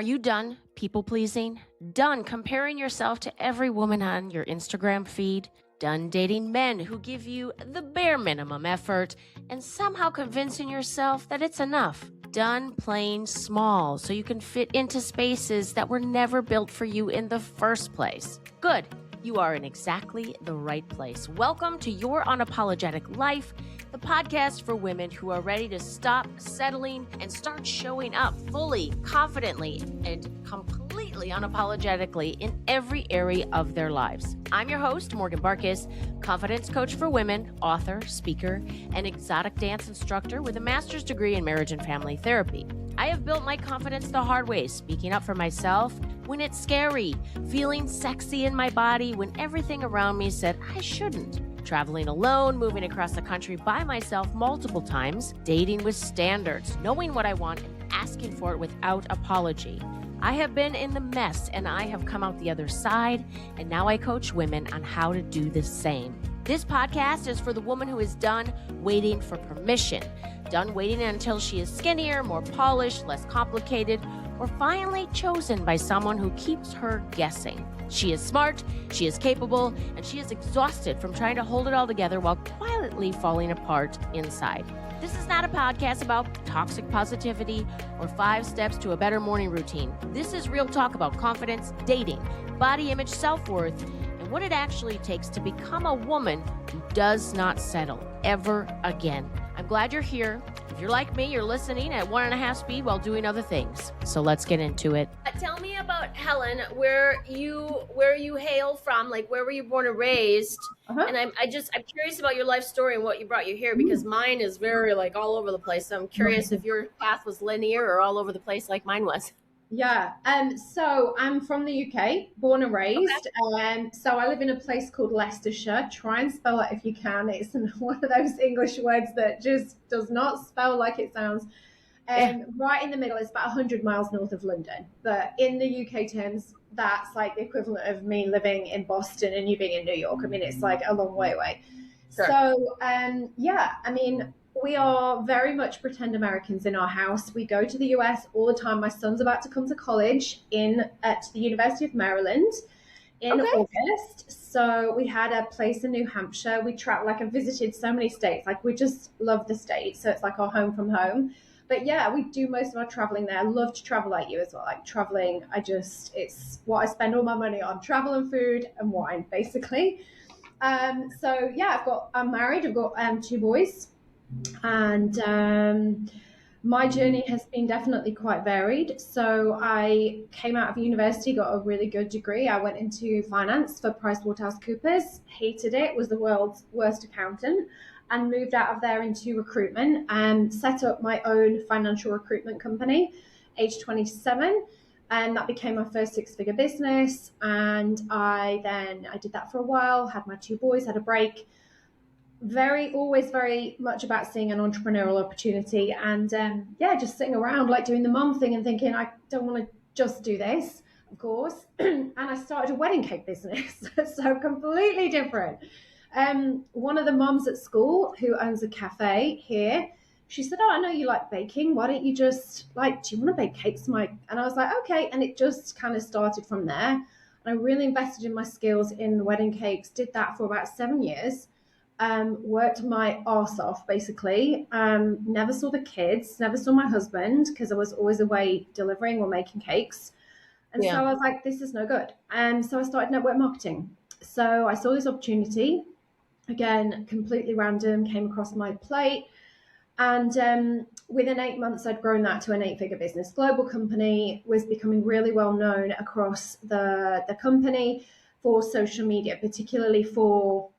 Are you done people pleasing? Done comparing yourself to every woman on your Instagram feed? Done dating men who give you the bare minimum effort and somehow convincing yourself that it's enough? Done playing small so you can fit into spaces that were never built for you in the first place? Good. You are in exactly the right place. Welcome to Your Unapologetic Life, the podcast for women who are ready to stop settling and start showing up fully, confidently, and completely unapologetically in every area of their lives. I'm your host, Morgan Barkis, confidence coach for women, author, speaker, and exotic dance instructor with a master's degree in marriage and family therapy. I have built my confidence the hard way, speaking up for myself when it's scary, feeling sexy in my body when everything around me said I shouldn't, traveling alone, moving across the country by myself multiple times, dating with standards, knowing what I want and asking for it without apology. I have been in the mess and I have come out the other side, and now I coach women on how to do the same. This podcast is for the woman who is done waiting for permission, done waiting until she is skinnier, more polished, less complicated, or finally chosen by someone who keeps her guessing. She is smart, she is capable, and she is exhausted from trying to hold it all together while quietly falling apart inside. This is not a podcast about toxic positivity or 5 steps to a better morning routine. This is real talk about confidence, dating, body image, self-worth, and what it actually takes to become a woman who does not settle ever again. I'm glad you're here. If you're like me, you're listening at 1.5 speed while doing other things. So let's get into it. Tell me about Helen, where you hail from, like where were you born and raised? And I'm curious about your life story and what brought you here, because mine is very like all over the place. So I'm curious if your path was linear or all over the place like mine was. Yeah. So I'm from the UK, born and raised. Okay. So I live in a place called Leicestershire. Try and spell it if you can. It's one of those English words that just does not spell like it sounds. Right in the middle, it's about 100 miles north of London. But in the UK terms, that's like the equivalent of me living in Boston and you being in New York. I mean, it's like a long way away. Sure. So, we are very much pretend Americans in our house. We go to the US all the time. My son's about to come to college at the University of Maryland in August. So we had a place in New Hampshire. We I visited so many states. Like, we just love the States. So it's like our home from home. But yeah, we do most of our traveling there. I love to travel like you as well. Like traveling, it's what I spend all my money on: travel and food and wine, basically. I'm married. I've got 2 boys. And my journey has been definitely quite varied. So I came out of university, got a really good degree. I went into finance for PricewaterhouseCoopers, hated it, was the world's worst accountant, and moved out of there into recruitment and set up my own financial recruitment company, age 27. And that became my first 6-figure business. And I did that for a while, had my 2 boys, had a break. Always very much about seeing an entrepreneurial opportunity and just sitting around like doing the mom thing and thinking, I don't want to just do this, of course. And I started a wedding cake business. So completely different. One of the moms at school who owns a cafe here, she said, I know you like baking. Why don't you just do you want to bake cakes? And I was like, okay. And it just kind of started from there. And I really invested in my skills in the wedding cakes, did that for about 7 years. Worked my arse off, basically. Never saw the kids, never saw my husband because I was always away delivering or making cakes. And so I was like, this is no good. And so I started network marketing. So I saw this opportunity, again, completely random, came across my plate. And within 8 months, I'd grown that to an 8-figure business. Global company, was becoming really well known across the company for social media, particularly for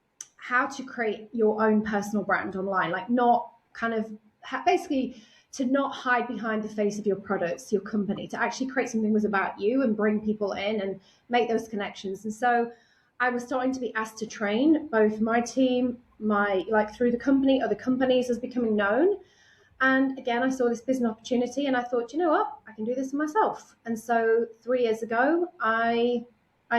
how to create your own personal brand online, like not kind of basically to not hide behind the face of your products, your company, to actually create something that was about you and bring people in and make those connections. And so I was starting to be asked to train both my team, through the company, other companies as becoming known. And again, I saw this business opportunity and I thought, you know what, I can do this myself. And so 3 years ago, I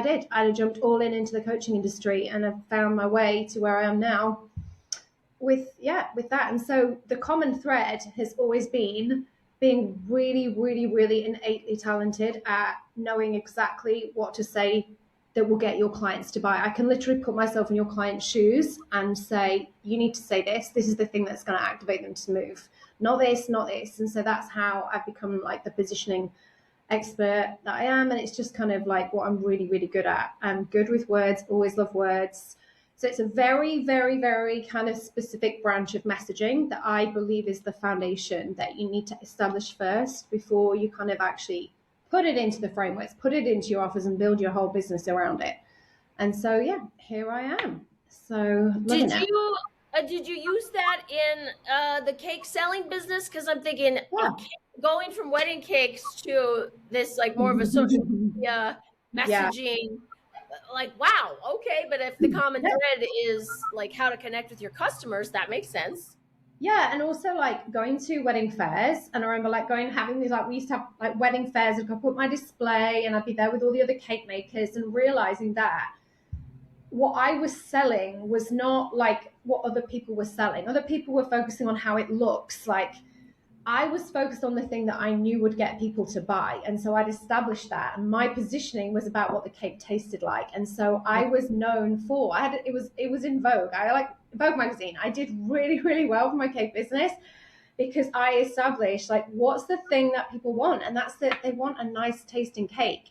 did. I jumped all into the coaching industry and I've found my way to where I am now with that. And so the common thread has always been being really, really, really innately talented at knowing exactly what to say that will get your clients to buy. I can literally put myself in your client's shoes and say, you need to say this. This is the thing that's going to activate them to move. Not this, not this. And so that's how I've become like the positioning expert that I am. And it's just kind of like what I'm really, really good at. I'm good with words, always love words. So it's a very, very, very kind of specific branch of messaging that I believe is the foundation that you need to establish first before you kind of actually put it into the frameworks, put it into your offers and build your whole business around it. And so, yeah, here I am. So Did you did you use that in the cake selling business? Because I'm thinking going from wedding cakes to this like more of a social media messaging, like, wow, okay. But if the common thread is like how to connect with your customers, that makes sense. Yeah, and also like going to wedding fairs, and I remember like having these, like we used to have like wedding fairs, and I'd put my display and I'd be there with all the other cake makers, and realizing that what I was selling was not like what other people were selling. Other people were focusing on how it looks. Like I was focused on the thing that I knew would get people to buy. And so I'd established that. And my positioning was about what the cake tasted like. And so I was known for, it was in Vogue. I like Vogue magazine. I did really, really well for my cake business because I established like, what's the thing that people want? And that's that they want a nice tasting cake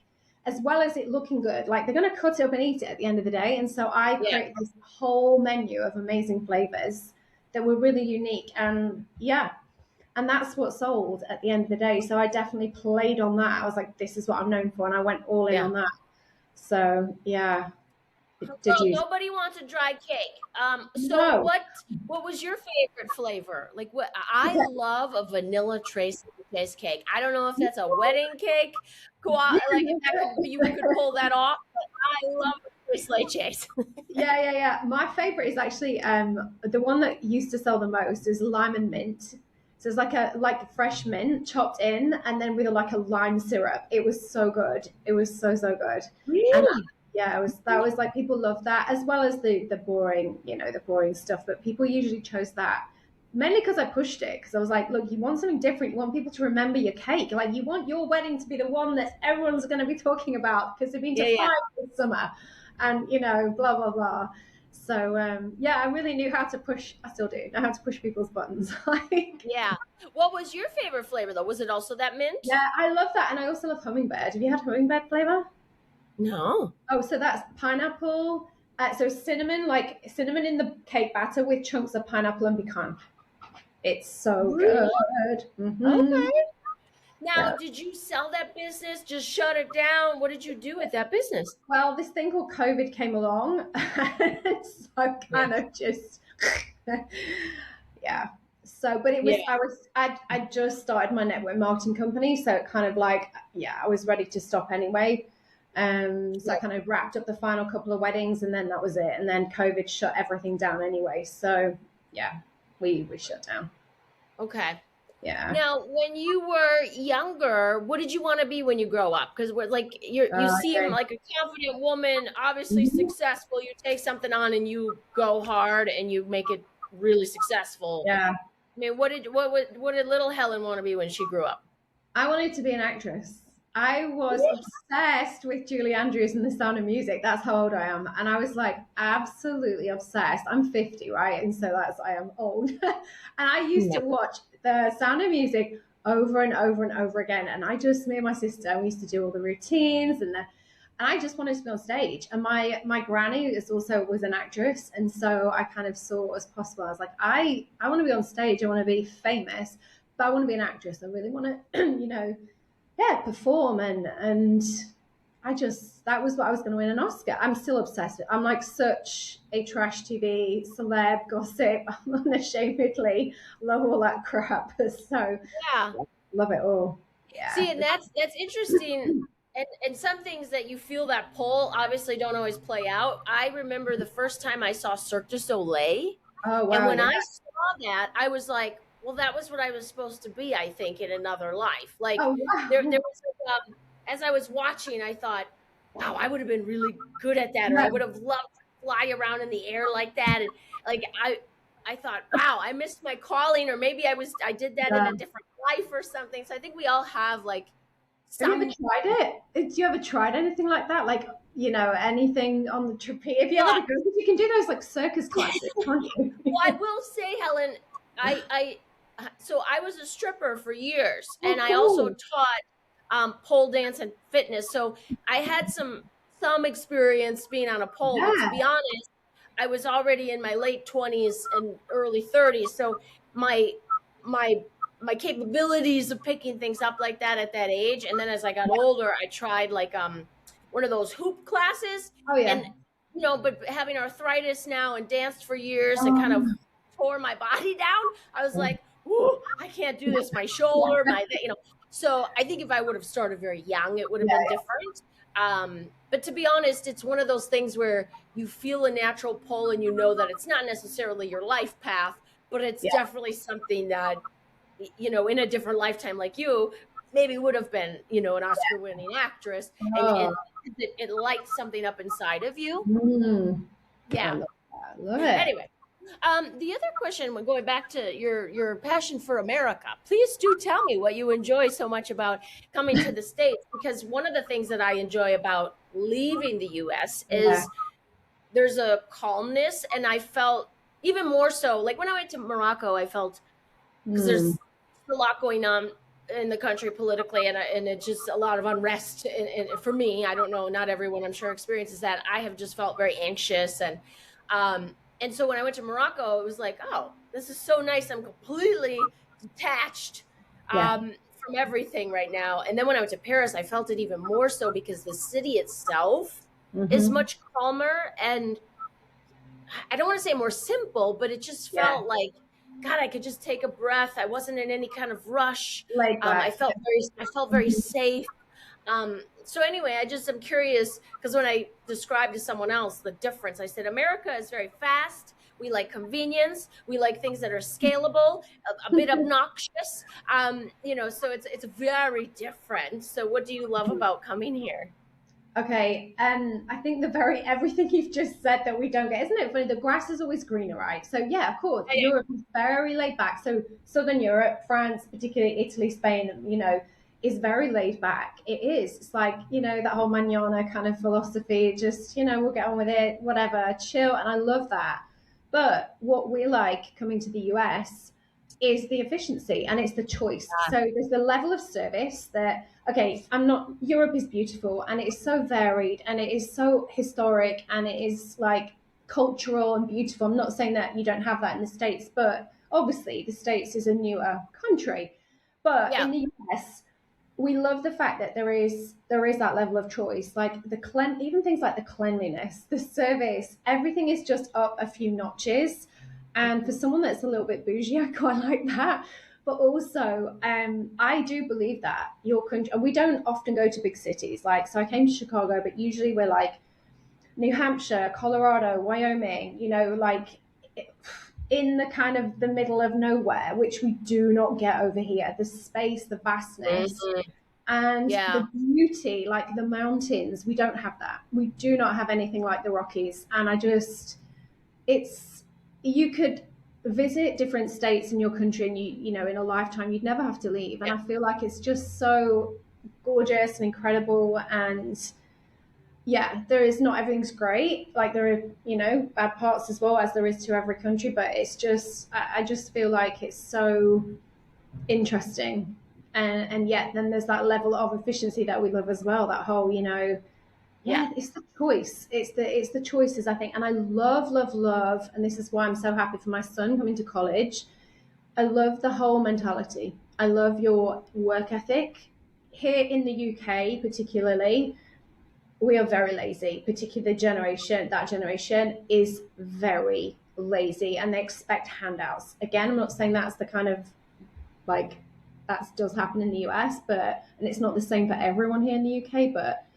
as well as it looking good. Like they're going to cut it up and eat it at the end of the day. And so I created this whole menu of amazing flavors that were really unique. And and that's what sold at the end of the day. So I definitely played on that. I was like, this is what I'm known for. And I went all in on that. So, yeah. Nobody wants a dry cake. So what was your favorite flavor? Like I love a vanilla Tracy cake. I don't know if that's a wedding cake. Like you could pull that off, but I love Trace leches. Yeah. My favorite is actually the one that used to sell the most is lime and mint. So it's like fresh mint chopped in, and then with like a lime syrup. It was so good. It was so good. Really? And that was like people love that as well as the boring, the boring stuff. But people usually chose that mainly because I pushed it. Because I was like, look, you want something different. You want people to remember your cake. Like you want your wedding to be the one that everyone's going to be talking about because they've been to 5 this summer, and blah blah blah. So I really knew how to push. I still do know how to push people's buttons. What was your favorite flavor though? Was it also that mint? Yeah, I love that, and I also love hummingbird. Have you had hummingbird flavor? No. Oh, so that's pineapple. So cinnamon in the cake batter with chunks of pineapple and pecan. It's so good. Mm-hmm. Okay. Now, did you sell that business? Just shut it down? What did you do with that business? Well, this thing called COVID came along, so kind of just, So, but it was, I just started my network marketing company, so it kind of like, I was ready to stop anyway. So I kind of wrapped up the final couple of weddings, and then that was it. And then COVID shut everything down anyway. So we shut down. Okay. Yeah. Now, when you were younger, what did you want to be when you grow up? Because you seem like a confident woman, obviously successful. You take something on and you go hard and you make it really successful. Yeah. I mean, what did little Helen want to be when she grew up? I wanted to be an actress. I was obsessed with Julie Andrews and The Sound of Music. That's how old I am. And I was like absolutely obsessed. I'm 50, right? And so I am old. And I used to watch The Sound of Music over and over and over again. And me and my sister, we used to do all the routines and I just wanted to be on stage. And my granny was an actress. And so I kind of saw what was possible. I was like, I want to be on stage. I want to be famous, but I want to be an actress. I really want to, perform. And that was what I was going to win an Oscar. I'm still obsessed. I'm like such a trash TV celeb gossip. I'm unashamedly love all that crap. So love it all. Yeah. See, and that's interesting. And some things that you feel that pull obviously don't always play out. I remember the first time I saw Cirque du Soleil. Oh, wow. And when I saw that, I was like, well, that was what I was supposed to be, I think, in another life. Like there was as I was watching, I thought, wow, I would have been really good at that. Or I would have loved to fly around in the air like that. And like I thought, wow, I missed my calling, or maybe I did that in a different life or something. So I think we all have like Have you ever some. tried it? Have you ever tried anything like that? Like, anything on the trapeze? If you ever Well, go, you can do those like circus classes, can't you? well, I will say, Helen, so I was a stripper for years, Oh, and I also cool. taught pole dance and fitness. So I had some experience being on a pole. But to Yeah. be honest, I was already in my late 20s and early 30s. So my my my capabilities of picking things up like that at that age, and then as I got older, I tried like one of those hoop classes, Oh, and yeah. but having arthritis now and danced for years and kind of Um, tore my body down, I was like, ooh, I can't do this. My shoulder, So I think if I would have started very young, it would have been yeah. different. But to be honest, it's one of those things where you feel a natural pull and you know that it's not necessarily your life path, but it's Yeah. definitely something that, in a different lifetime like you, maybe would have been, an Oscar winning actress, and Oh. it lights something up inside of you. Mm. I Yeah. love that. I love it. Anyway, the other question, when going back to your passion for America, please do tell me what you enjoy so much about coming to the States. Because one of the things that I enjoy about leaving the U.S. Yeah. is there's a calmness, and I felt even more so like when I went to Morocco. I felt because Mm. there's a lot going on in the country politically, and it's just a lot of unrest. And for me, I don't know, not everyone I'm sure experiences that. I have just felt very anxious, and so when I went to Morocco, it was like, oh, this is so nice. I'm completely detached Yeah. from everything right now. And then when I went to Paris, I felt it even more so because the city itself is Mm-hmm. much calmer, and I don't want to say more simple, but it just Yeah. felt like, God, I could just take a breath. I wasn't in any kind of rush. Laid back. I felt very safe. So anyway, I just am curious because when I described to someone else the difference, I said America is very fast. We like convenience. We like things that are scalable, a bit obnoxious. So it's very different. So what do you love about coming here? Okay, I think the very everything you've just said that we don't get, isn't it funny? The grass is always greener, right? So yeah, of course, Yeah, Europe is very laid back. So Southern Europe, France, particularly Italy, Spain, is very laid back. It is. It's like, that whole manana kind of philosophy, just, we'll get on with it, whatever, chill. And I love that. But what we like coming to the US is the efficiency and it's the choice. yeah, So there's the level of service that, okay, Europe is beautiful and it is so varied and it is so historic and it is like cultural and beautiful. I'm not saying that you don't have that in the States, but obviously the States is a newer country. But yeah, in the US, we love the fact that there is that level of choice, like even things like the cleanliness, the service, everything is just up a few notches. And for mhm, someone that's a little bit bougie, I quite like that. But also, I do believe that your country, and we don't often go to big cities. Like, so I came to Chicago, but usually we're like New Hampshire, Colorado, Wyoming, like in the kind of the middle of nowhere, which we do not get over here. The space, the vastness, mhm, and yeah, the beauty, like the mountains, we don't have that. We do not have anything like the Rockies. And it's, you could visit different states in your country and in a lifetime, you'd never have to leave. And yeah, I feel like it's just so gorgeous and incredible. And yeah, there is not everything's great. Like there are, bad parts as well as there is to every country, but it's just, I just feel like it's so interesting. And yet then there's that level of efficiency that we love as well. That whole, yeah, yeah, it's the choice. It's the choices, I think. And I love, love, love, and this is why I'm so happy for my son coming to college. I love the whole mentality. I love your work ethic. Here in the UK, particularly, we are very lazy, particularly that generation is very lazy and they expect handouts. Again, I'm not saying that's the kind of like that does happen in the US, and it's not the same for everyone here in the UK, but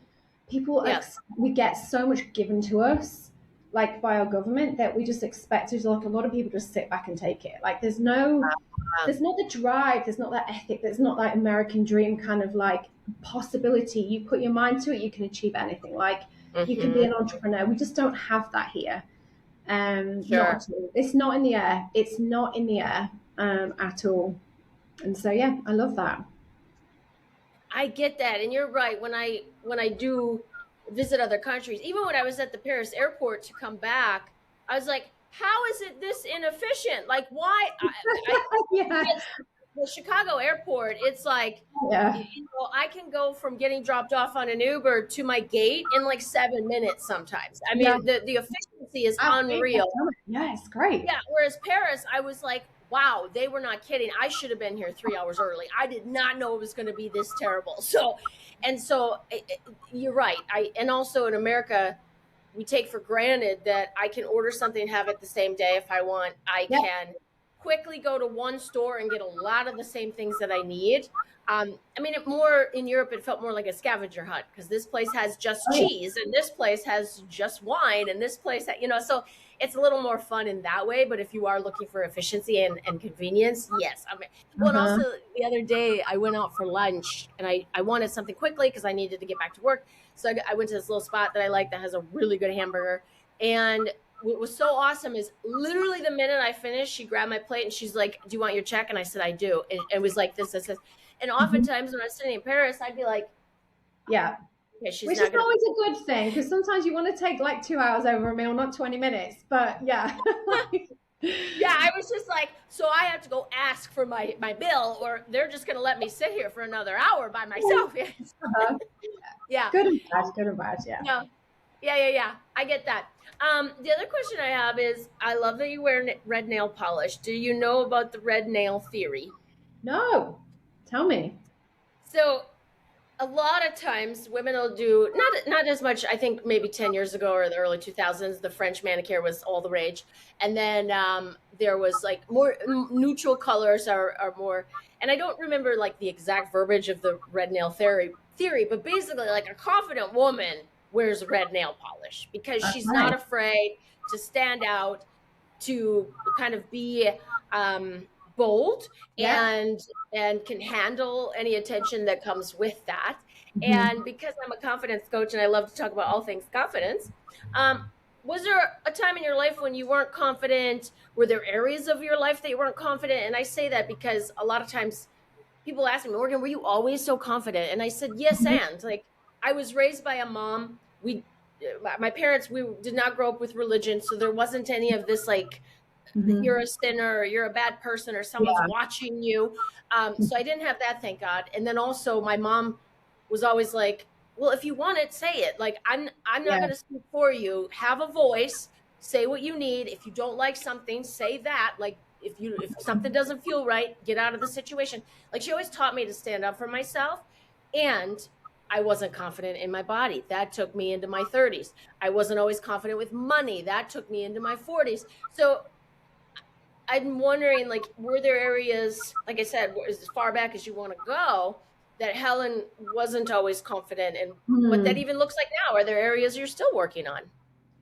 yes. we get so much given to us like by our government that we just expect to, like, a lot of people just sit back and take it. Like there's not the drive, there's not that ethic, there's not that American dream kind of like possibility. You put your mind to it, you can achieve anything. Like you can be Hmm. an entrepreneur. We just don't have that here. Not Sure. at all. It's not in the air. It's not in the air at all. And so, yeah, I love that. I get that, and you're right. When I do visit other countries, even when I was at the Paris airport to come back, I was like, "How is it this inefficient? Like, why?" Yeah, Because the Chicago airport, it's like, yeah, I can go from getting dropped off on an Uber to my gate in like 7 minutes sometimes. I yeah. mean, the efficiency is I've been there, unreal. done it. Yeah, it's great. Yeah, whereas Paris, I was like, wow, they were not kidding. I should have been here 3 hours early. I did not know it was going to be this terrible. You're right. And also in America, we take for granted that I can order something and have it the same day if I want. I Yeah, can quickly go to one store and get a lot of the same things that I need. I mean, more in Europe, it felt more like a scavenger hunt because this place has just oh, yeah. cheese and this place has just wine and this place, so it's a little more fun in that way. But if you are looking for efficiency and convenience, yes. I mean, well, and Uh-huh. also the other day I went out for lunch and I wanted something quickly because I needed to get back to work. So I went to this little spot that I like that has a really good hamburger. And what was so awesome is literally the minute I finished, she grabbed my plate and she's like, "Do you want your check?" And I said, "I do." And it was like this. And Mhm. oftentimes when I was sitting in Paris, I'd be like, Yeah. "Okay, she's Which is not gonna." always a good thing because sometimes you want to take like 2 hours over a meal, not 20 minutes. But yeah. Like, Yeah, I was just like, so I have to go ask for my bill, or they're just gonna let me sit here for another hour by myself. uh-huh. Yeah, Good and bad, good and bad. Yeah. no, yeah. I get that. The other question I have is, I love that you wear red nail polish. Do you know about the red nail theory? No. Tell me. So a lot of times women will do not as much. I think maybe 10 years ago or the early 2000s, the French manicure was all the rage. And then there was like more neutral colors are more, and I don't remember like the exact verbiage of the red nail theory, but basically like a confident woman wears red nail polish because she's not Okay. afraid to stand out, to kind of be um, bold, Yeah. and can handle any attention that comes with that. And Mhm. because I'm a confidence coach and I love to talk about all things confidence, um, was there a time in your life when you weren't confident? Were there areas of your life that you weren't confident? And I say that because a lot of times people ask me, "Morgan, were you always so confident?" And I said, yes. Mhm. And like, I was raised by a mom. My parents, we did not grow up with religion. So there wasn't any of this, like, you're Mhm. a sinner or you're a bad person or someone's Yeah. watching you. So I didn't have that, thank God. And then also my mom was always like, well, if you want it, say it. Like, I'm not Yeah. going to speak for you. Have a voice, say what you need. If you don't like something, say that. Like, if something doesn't feel right, get out of the situation. Like, she always taught me to stand up for myself. And I wasn't confident in my body. That took me into my 30s. I wasn't always confident with money. That took me into my 40s. So I'm wondering, like, were there areas, like I said, as far back as you want to go, that Helen wasn't always confident in, what that Mhm. even looks like now? Are there areas you're still working on?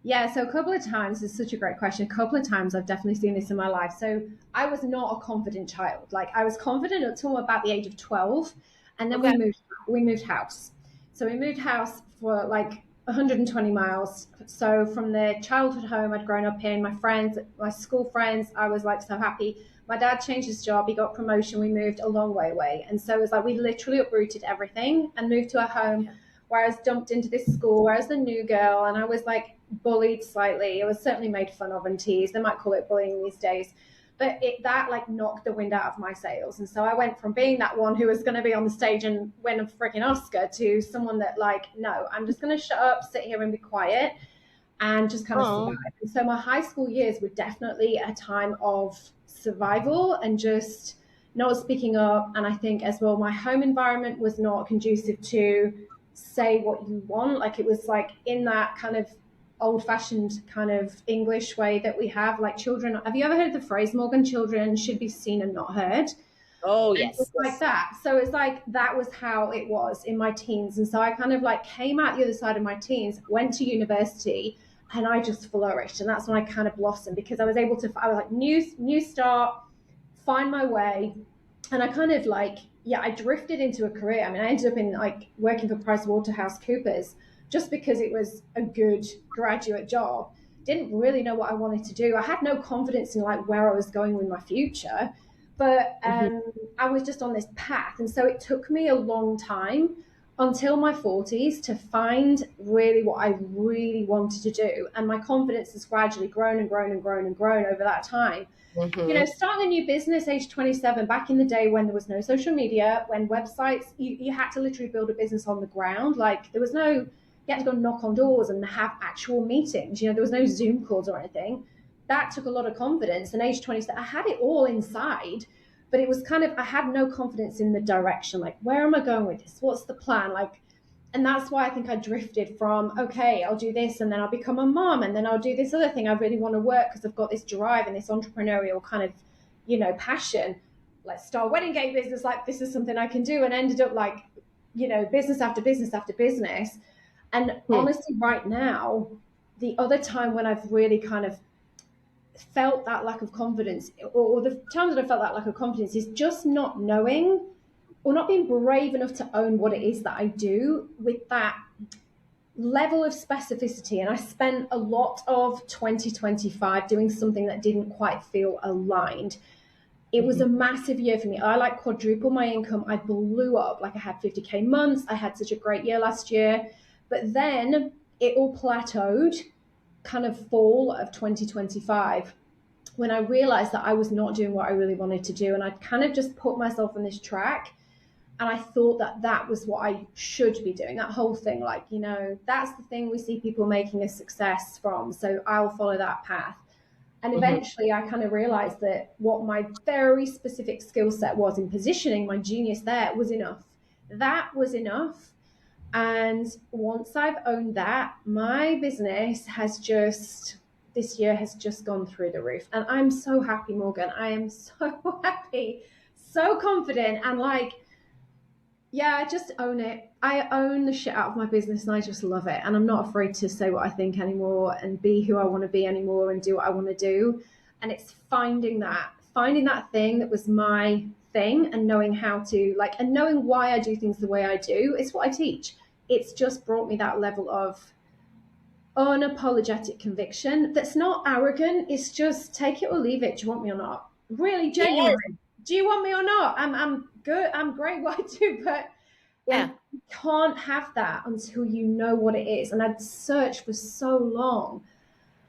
Yeah, so a couple of times, this is such a great question. A couple of times I've definitely seen this in my life. So I was not a confident child. Like I was confident until about the age of 12, and then Okay. we moved house. So we moved house for like 120 miles. So from the childhood home I'd grown up in, my friends, my school friends, I was like so happy. My dad changed his job, he got promotion, we moved a long way away. And so it was like we literally uprooted everything and moved to a home Yeah. where I was dumped into this school where I was the new girl and I was like bullied slightly. I was certainly made fun of and teased. They might call it bullying these days. But that like knocked the wind out of my sails. And so I went from being that one who was going to be on the stage and win a freaking Oscar to someone that like, no, I'm just going to shut up, sit here and be quiet and just kind of survive. Oh, And so my high school years were definitely a time of survival and just not speaking up. And I think as well, my home environment was not conducive to say what you want. Like it was like in that kind of old fashioned kind of English way that we have, like children. Have you ever heard the phrase, Morgan, children should be seen and not heard? oh, And it's yes, like yes. that. So it's like that was how it was in my teens. And so I kind of like came out the other side of my teens, went to university, and I just flourished. And that's when I kind of blossomed because I was able to, I was like, new start, find my way. And I kind of like, yeah, I drifted into a career. I mean, I ended up in like working for PricewaterhouseCoopers just because it was a good graduate job. Didn't really know what I wanted to do. I had no confidence in like where I was going with my future, But Mhm. I was just on this path. And so it took me a long time until my 40s to find really what I really wanted to do. And my confidence has gradually grown and grown and grown and grown over that time. You know, Mhm. starting a new business age 27, back in the day when there was no social media, when websites, you had to literally build a business on the ground. Like there was no, you had to go knock on doors and have actual meetings. You know, there was no Zoom calls or anything. That took a lot of confidence. And age 27, I had it all inside, but it was kind of, I had no confidence in the direction. Like, where am I going with this? What's the plan? Like, and that's why I think I drifted from, okay, I'll do this and then I'll become a mom and then I'll do this other thing. I really want to work because I've got this drive and this entrepreneurial kind of, you know, passion. Let's start a wedding cake business. Like, this is something I can do. And ended up like, you know, business after business after business. And Hmm. honestly, right now, the other time when I've really kind of felt that lack of confidence, or the times that I felt that lack of confidence, is just not knowing or not being brave enough to own what it is that I do with that level of specificity. And I spent a lot of 2025 doing something that didn't quite feel aligned. It was Mhm. a massive year for me. I like quadrupled my income. I blew up. Like I had 50K months. I had such a great year last year. But then it all plateaued kind of fall of 2025 when I realized that I was not doing what I really wanted to do. And I'd kind of just put myself on this track. And I thought that that was what I should be doing, that whole thing. Like, you know, that's the thing we see people making a success from. So I'll follow that path. And Mhm. eventually I kind of realized that what my very specific skill set was in positioning, my genius there, was enough. That was enough. And once I've owned that, my business has just, this year has just gone through the roof. And I'm so happy, Morgan. I am so happy, so confident. And like, yeah, I just own it. I own the shit out of my business and I just love it. And I'm not afraid to say what I think anymore and be who I want to be anymore and do what I want to do. And it's finding that thing that was my thing and knowing how to like, and knowing why I do things the way I do. It's what I teach. It's just brought me that level of unapologetic conviction that's not arrogant. It's just take it or leave it. Do you want me or not? Really, Yes. genuinely. Do you want me or not? I'm good. I'm great what I do, but Yeah. and you can't have that until you know what it is. And I'd searched for so long,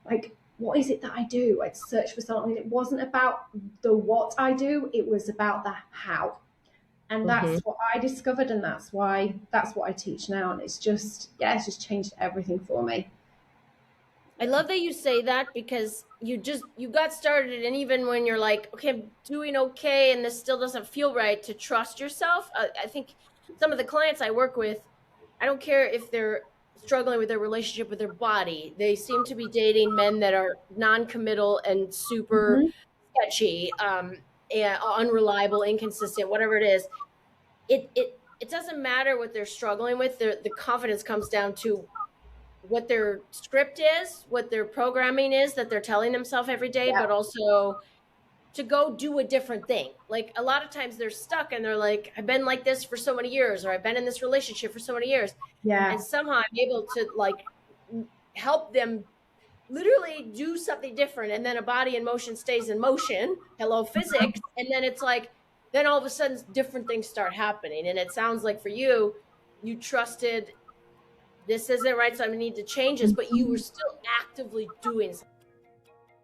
like, what is it that I do? I'd searched for so long. And it wasn't about the what I do, it was about the how. And Mhm. that's what I discovered, and that's what I teach now. And it's just, yeah, it's just changed everything for me. I love that you say that because you got started, and even when you're like, okay, I'm doing okay, and this still doesn't feel right, to trust yourself. I think some of the clients I work with, I don't care if they're struggling with their relationship with their body. They seem to be dating men that are non-committal and super Mm-hmm. sketchy, and unreliable, inconsistent, whatever it is. It doesn't matter what they're struggling with. The confidence comes down to what their script is, what their programming is that they're telling themselves every day, Yeah. but also to go do a different thing. Like a lot of times they're stuck and they're like, I've been like this for so many years, or I've been in this relationship for so many years. And Yeah. somehow I'm able to like help them literally do something different. And then a body in motion stays in motion. Hello, physics. And then it's like, then all of a sudden different things start happening. And it sounds like for you, you trusted this isn't right, so I need to change this, but you were still actively doing something.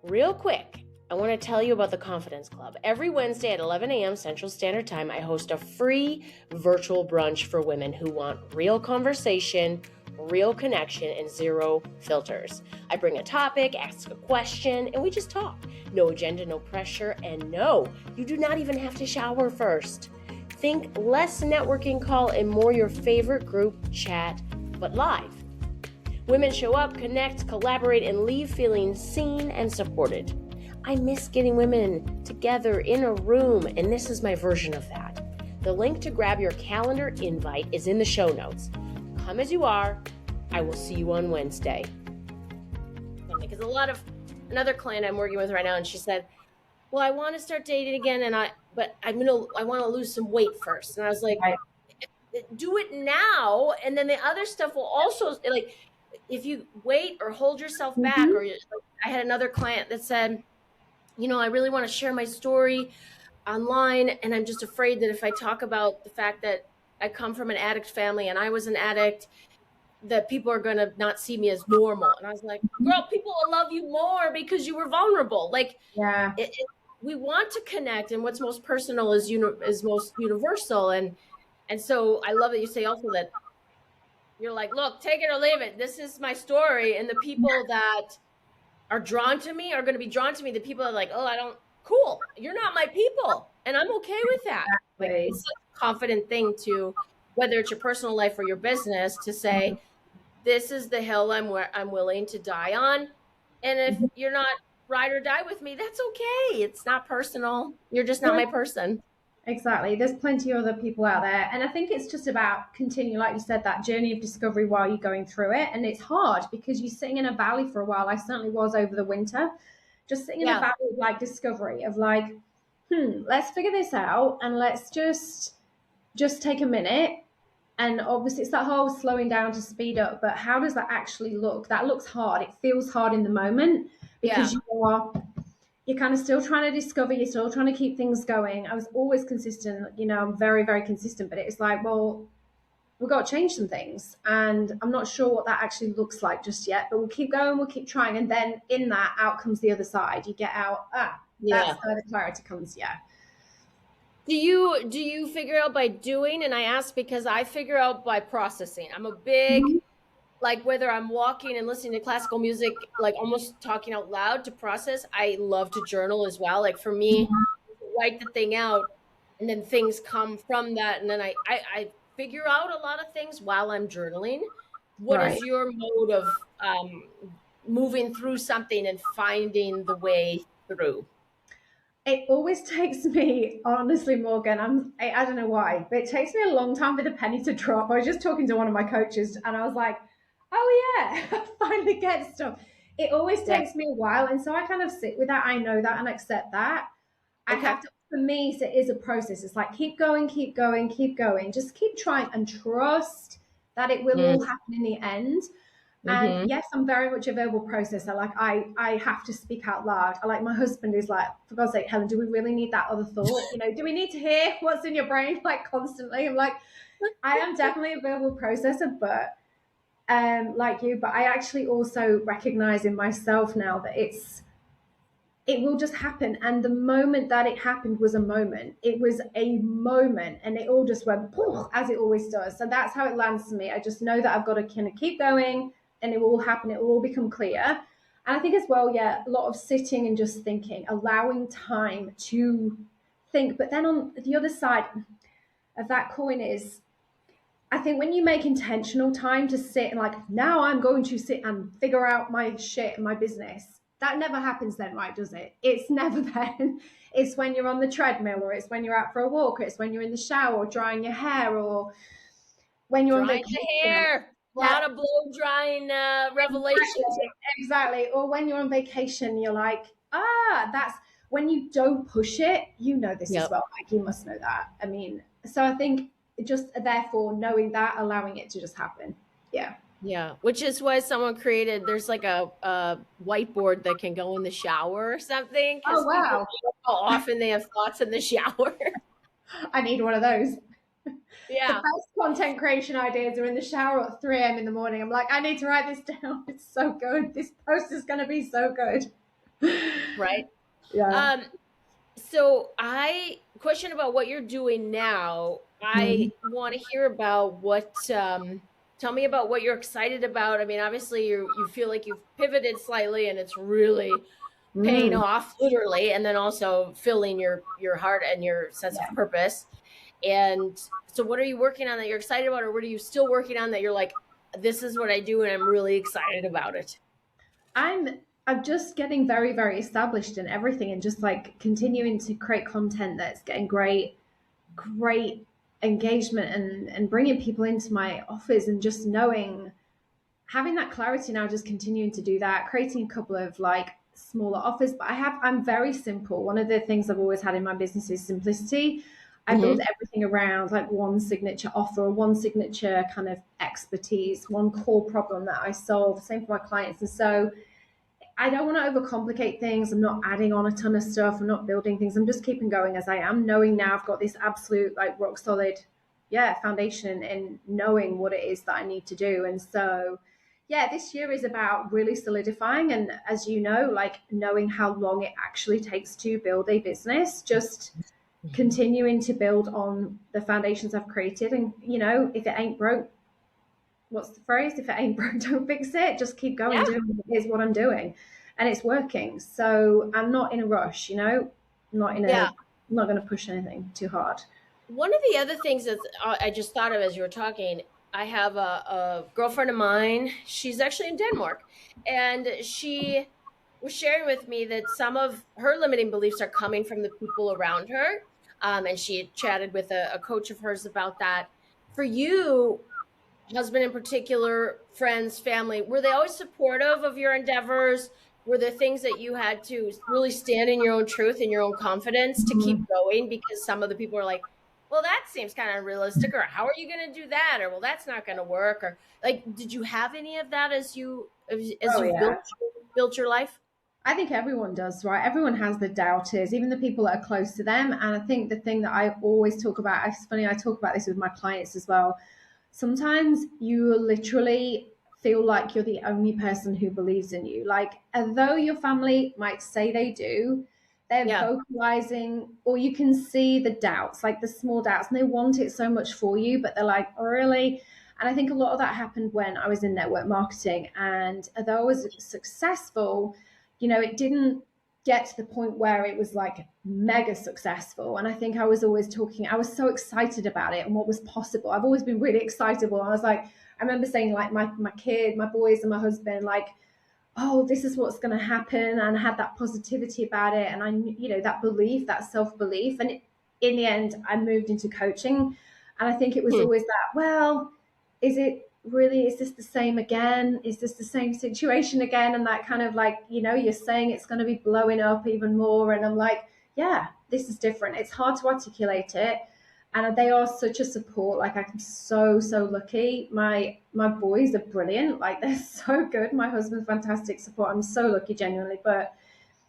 Real quick, I want to tell you about the Confidence Club. Every Wednesday at 11 a.m. Central Standard Time, I host a free virtual brunch for women who want real conversation, real connection, and zero filters. I bring a topic, ask a question, and we just talk. No agenda, no pressure, and no, you do not even have to shower first. Think less networking call and more your favorite group chat, but live. Women show up, connect, collaborate, and leave feeling seen and supported. I miss getting women together in a room, and this is my version of that. The link to grab your calendar invite is in the show notes. Come as you are. I will see you on Wednesday. Because another client I'm working with right now, and she said, well, I want to start dating again, but I want to lose some weight first. And I was like, Right. do it now, and then the other stuff will also, like, if you wait or hold yourself back, Mm-hmm. or I had another client that said, I really want to share my story. online, and I'm just afraid that if I talk about the fact that I come from an addict family and I was an addict, that people are going to not see me as normal. And I was like, girl, people will love you more because you were vulnerable. Like, Yeah. we want to connect, and what's most personal is most universal. And so I love that you say also that you're like, look, take it or leave it. This is my story, and the people that are drawn to me are going to be drawn to me. The people that are like, oh, I don't, cool, you're not my people, and I'm okay with that. Like, Exactly. it's a confident thing to, whether it's your personal life or your business, to say, this is the hill I'm willing to die on, and if you're not ride or die with me, that's okay. It's not personal. You're just not my person. Exactly. There's plenty of other people out there. And I think it's just about continue, like you said, that journey of discovery while you're going through it. And it's hard because you're sitting in a valley for a while. I certainly was over the winter, just sitting in a valley of like discovery of like, let's figure this out and let's just take a minute. And obviously it's that whole slowing down to speed up, but how does that actually look? That looks hard. It feels hard in the moment because you're kind of still trying to discover, you're still trying to keep things going. I was always consistent, I'm very, very consistent, but it's like, well, we've got to change some things. And I'm not sure what that actually looks like just yet, but we'll keep going, we'll keep trying. And then in that, out comes the other side. You get out, that's where the clarity comes, Do you figure out by doing? And I ask because I figure out by processing. I'm a big, like, whether I'm walking and listening to classical music, like almost talking out loud to process. I love to journal as well. Like for me, write the thing out and then things come from that. And then I figure out a lot of things while I'm journaling. What is your mode of moving through something and finding the way through? It always takes me, honestly, Morgan, I don't know why, but it takes me a long time for the penny to drop. I was just talking to one of my coaches and I was like, oh yeah, I finally get stuff. It always takes me a while. And so I kind of sit with that. I know that and accept that. I have to, for me, so it is a process. It's like, keep going, keep going, keep going. Just keep trying and trust that it will all happen in the end. And yes, I'm very much a verbal processor. Like I have to speak out loud. I like my husband is like, for God's sake, Helen, do we really need that other thought? Do we need to hear what's in your brain like constantly? I'm like, I am definitely a verbal processor, but like you, but I actually also recognize in myself now that it will just happen. And the moment that it happened was a moment. It was a moment and it all just went as it always does. So that's how it lands to me. I just know that I've got to kind of keep going and it will all happen. It will all become clear. And I think as well, a lot of sitting and just thinking, allowing time to think. But then on the other side of that coin is, I think when you make intentional time to sit and like, now I'm going to sit and figure out my shit and my business, that never happens then, right, does it? It's never then. It's when you're on the treadmill, or it's when you're out for a walk, or it's when you're in the shower or drying your hair, or when you're drying on vacation. The hair. A lot of blow drying revelations. Exactly. Or when you're on vacation, you're like, that's when you don't push it, this as well. Like, you must know that. I mean, so I think just therefore knowing that, allowing it to just happen. Yeah, which is why someone created, there's like a whiteboard that can go in the shower or something. Oh, wow. People know how often they have thoughts in the shower. I need one of those. Yeah. The best content creation ideas are in the shower at 3 a.m. in the morning. I'm like, I need to write this down. It's so good. This post is going to be so good. Right. Yeah. So question about what you're doing now. I want to hear about what, tell me about what you're excited about. I mean, obviously you feel like you've pivoted slightly and it's really paying off, literally, and then also filling your heart and your sense of purpose. And so what are you working on that you're excited about, or what are you still working on that you're like, this is what I do and I'm really excited about it? I'm just getting very, very established in everything and just like continuing to create content that's getting great engagement and bringing people into my office, and just having that clarity now, just continuing to do that, creating a couple of like smaller offers. But I'm very simple. One of the things I've always had in my business is simplicity. I build everything around like one signature offer, or one signature kind of expertise, one core problem that I solve. Same for my clients. And so I don't want to overcomplicate things. I'm not adding on a ton of stuff. I'm not building things. I'm just keeping going as I am, knowing now I've got this absolute like rock solid, foundation and knowing what it is that I need to do. And so, this year is about really solidifying. And as you know, like knowing how long it actually takes to build a business, just continuing to build on the foundations I've created. And, if it ain't broke, what's the phrase? If it ain't broke, don't fix it. Just keep going, Yeah. doing is what I'm doing. And it's working. So I'm not in a rush, not in a, Yeah. I'm not going to push anything too hard. One of the other things that I just thought of as you were talking, I have a girlfriend of mine. She's actually in Denmark, and she was sharing with me that some of her limiting beliefs are coming from the people around her. And she had chatted with a coach of hers about that. For you, husband in particular, friends, family, were they always supportive of your endeavors? Were there things that you had to really stand in your own truth and your own confidence to keep going? Because some of the people are like, well, that seems kind of unrealistic, or how are you going to do that? Or, well, that's not going to work. Or like, did you have any of that as you built your life? I think everyone does, right? Everyone has the doubters, even the people that are close to them. And I think the thing that I always talk about, it's funny, I talk about this with my clients as well. Sometimes you literally feel like you're the only person who believes in you. Like, although your family might say they do, they're vocalizing, or you can see the doubts, like the small doubts, and they want it so much for you, but they're like, oh, really? And I think a lot of that happened when I was in network marketing. And although I was successful, it didn't get to the point where it was like mega successful. And I think I was always I was so excited about it and what was possible. I've always been really excitable. I was like, I remember saying like my kid, my boys and my husband, like, oh, this is what's going to happen. And I had that positivity about it. And I, that belief, that self-belief. And in the end, I moved into coaching. And I think it was always that, well, is this the same again? Is this the same situation again? And that kind of like, you're saying it's going to be blowing up even more. And I'm like, yeah, this is different. It's hard to articulate it. And they are such a support. Like, I'm so, so lucky. My boys are brilliant. Like, they're so good. My husband's fantastic support. I'm so lucky, genuinely. But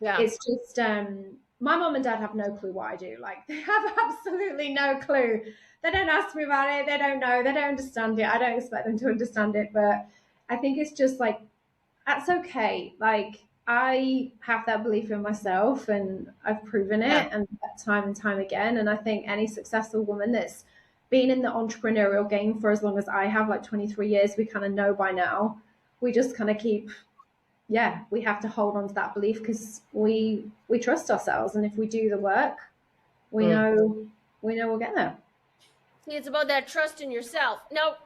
it's just, my mom and dad have no clue what I do. Like, they have absolutely no clue. They don't ask me about it. They don't know. They don't understand it. I don't expect them to understand it. But I think it's just like, that's okay. Like, I have that belief in myself and I've proven it and time and time again. And I think any successful woman that's been in the entrepreneurial game for as long as I have, like 23 years, we kind of know by now. We just kind of keep, we have to hold on to that belief because we trust ourselves. And if we do the work, we know we'll get there. See, it's about that trust in yourself. Now,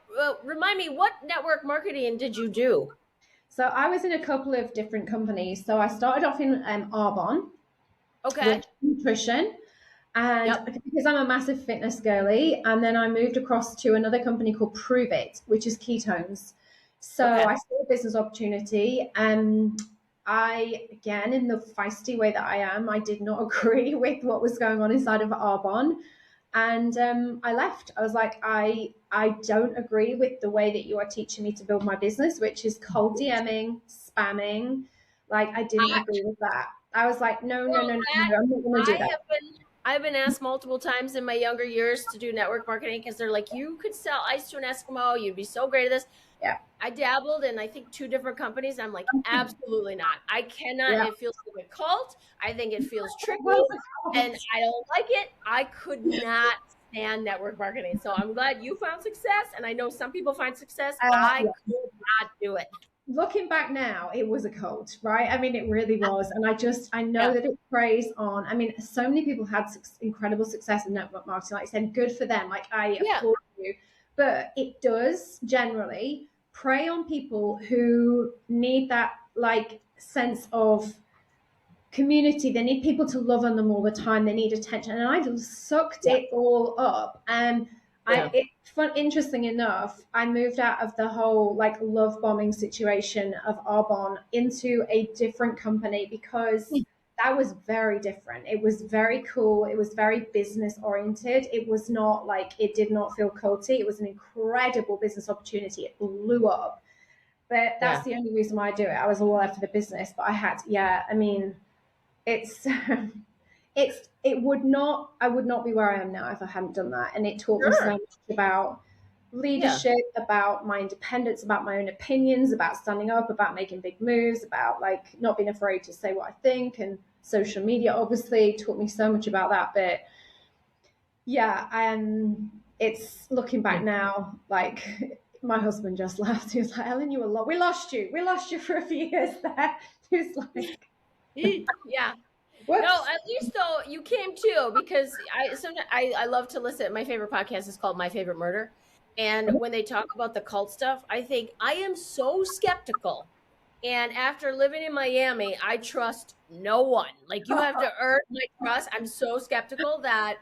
remind me, what network marketing did you do? So I was in a couple of different companies. So I started off in Arbonne, with nutrition, and because I'm a massive fitness girly, and then I moved across to another company called Prove It, which is ketones. So I saw a business opportunity, and I, again, in the feisty way that I am, I did not agree with what was going on inside of Arbonne. And I left. I was like, I don't agree with the way that you are teaching me to build my business, which is cold DMing, spamming. Like, I didn't agree with that. I was like, no, I'm not going to do that. I've been asked multiple times in my younger years to do network marketing because they're like, you could sell ice to an Eskimo. You'd be so great at this. Yeah. I dabbled in, I think, 2 different companies. I'm like, absolutely not. I cannot. Yeah. It feels like a cult. I think it feels tricky, and I don't like it. I could not stand network marketing. So I'm glad you found success, and I know some people find success. I could not do it. Looking back now, it was a cult, right? I mean, it really was. And I know that it preys on, I mean, so many people had incredible success in network marketing. Like I said, good for them. Like, I applaud you. But it does generally prey on people who need that, like, sense of community. They need people to love on them all the time. They need attention. And I just sucked it all up. And interesting enough, I moved out of the whole like love bombing situation of Arbonne into a different company because that was very different. It was very cool. It was very business oriented. It was not like, it did not feel culty. It was an incredible business opportunity. It blew up. But Yeah. that's the only reason why I do it. I was all there for the business, but I had, I mean, it's, it would not, I would not be where I am now if I hadn't done that. And it taught me so Sure. much about leadership, about my independence, about my own opinions, about standing up, about making big moves, about like not being afraid to say what I think. And social media obviously taught me so much about that. But yeah, it's looking back now, like my husband just laughed. He was like, Ellen, we lost you. We lost you for a few years there. He was like, Yeah. whoops. No, at least though you came too, because I love to listen. My favorite podcast is called My Favorite Murder. And when they talk about the cult stuff, I think I am so skeptical. And after living in Miami, I trust no one. Like you have to earn my trust. I'm so skeptical that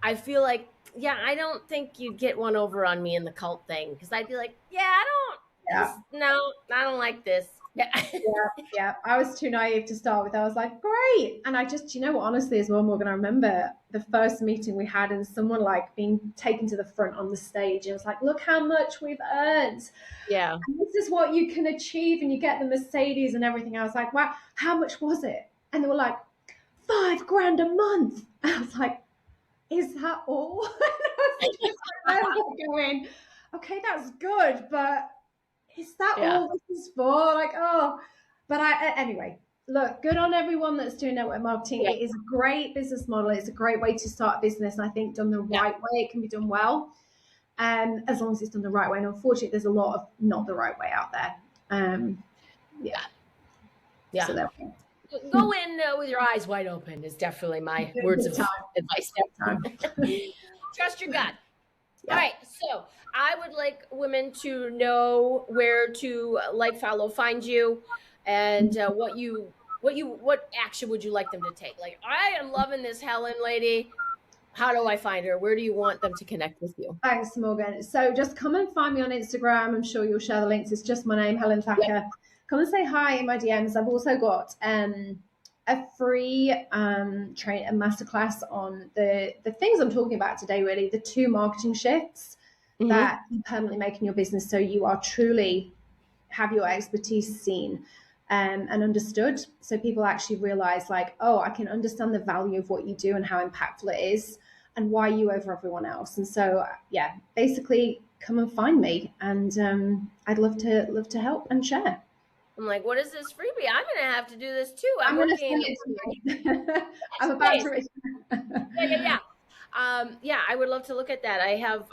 I feel like, yeah, I don't think you'd get one over on me in the cult thing. Because I'd be like, yeah, I don't like this. Yeah. Yeah. I was too naive to start with. I was like, great. And I just, what, honestly, as well, Morgan, I remember the first meeting we had and someone like being taken to the front on the stage. And it was like, look how much we've earned. Yeah. And this is what you can achieve. And you get the Mercedes and everything. I was like, wow, how much was it? And they were like, $5,000 a month. And I was like, is that all? And I was just going, okay, that's good, but is that all this is for? Like, but anyway, look, good on everyone that's doing network marketing. It is a great business model. It's a great way to start a business. And I think done the right way, it can be done well. As long as it's done the right way. And unfortunately, there's a lot of not the right way out there. Yeah. So there we go. Go in with your eyes wide open is definitely my words of advice. Trust your gut. Yeah. All right. So I would like women to know where to follow, find you, and what action would you like them to take? Like, I am loving this Helen lady. How do I find her? Where do you want them to connect with you? Thanks, Morgan. So just come and find me on Instagram. I'm sure you'll share the links. It's just my name, Helen Thacker. Yep. Come and say hi in my DMs. I've also got a free a masterclass on the things I'm talking about today, really, the 2 marketing shifts that you permanently make in your business so you are truly have your expertise seen and understood. So people actually realize like, oh, I can understand the value of what you do and how impactful it is and why you over everyone else. And so, basically come and find me and I'd love to help and share. I'm like, what is this freebie? I'm going to have to do this too. I'm working. I'm about to. Yeah. I would love to look at that.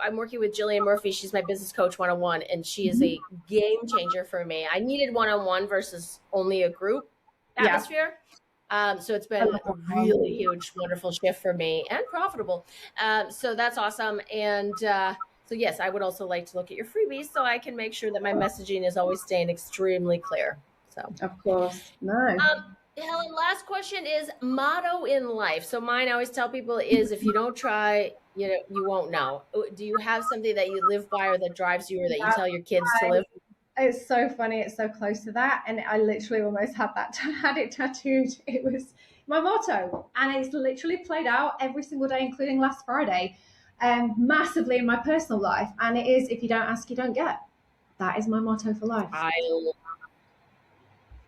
I'm working with Jillian Murphy. She's my business coach 101, and she is a game changer for me. I needed one-on-one versus only a group atmosphere. So it's been a really huge, wonderful shift for me and profitable. So that's awesome. And, so yes, I would also like to look at your freebies so I can make sure that my messaging is always staying extremely clear. So of course, no. Helen, last question is motto in life. So mine, I always tell people is if you don't try, you won't know. Do you have something that you live by or that drives you or that you tell your kids to live? It's so funny. It's so close to that. And I literally almost had it tattooed. It was my motto. And it's literally played out every single day, including last Friday. Massively in my personal life, and it is if you don't ask, you don't get. That is my motto for life.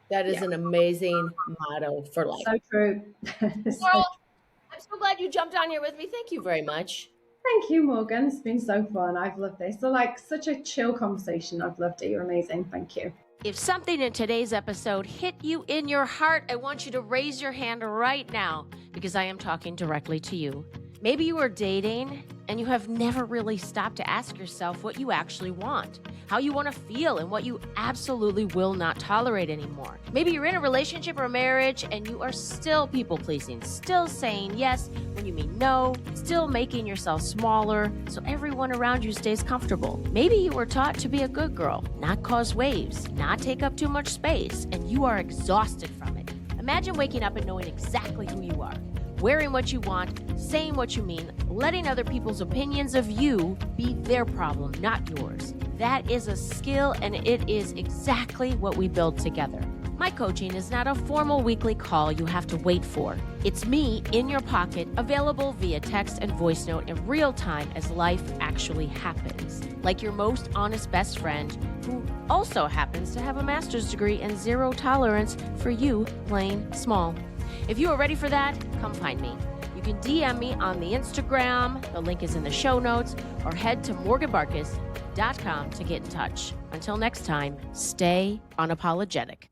That is an amazing motto for life. So true. Well, I'm so glad you jumped on here with me. Thank you very much. Thank you, Morgan. It's been so fun. I've loved this. So such a chill conversation. I've loved it. You're amazing. Thank you. If something in today's episode hit you in your heart, I want you to raise your hand right now because I am talking directly to you. Maybe you are dating and you have never really stopped to ask yourself what you actually want, how you want to feel, and what you absolutely will not tolerate anymore. Maybe you're in a relationship or a marriage and you are still people-pleasing, still saying yes when you mean no, still making yourself smaller so everyone around you stays comfortable. Maybe you were taught to be a good girl, not cause waves, not take up too much space, and you are exhausted from it. Imagine waking up and knowing exactly who you are. Wearing what you want, saying what you mean, letting other people's opinions of you be their problem, not yours. That is a skill, and it is exactly what we build together. My coaching is not a formal weekly call you have to wait for. It's me in your pocket, available via text and voice note in real time as life actually happens. Like your most honest best friend, who also happens to have a master's degree and zero tolerance for you playing small. If you are ready for that, come find me. You can DM me on the Instagram, the link is in the show notes, or head to morganbarkus.com to get in touch. Until next time, stay unapologetic.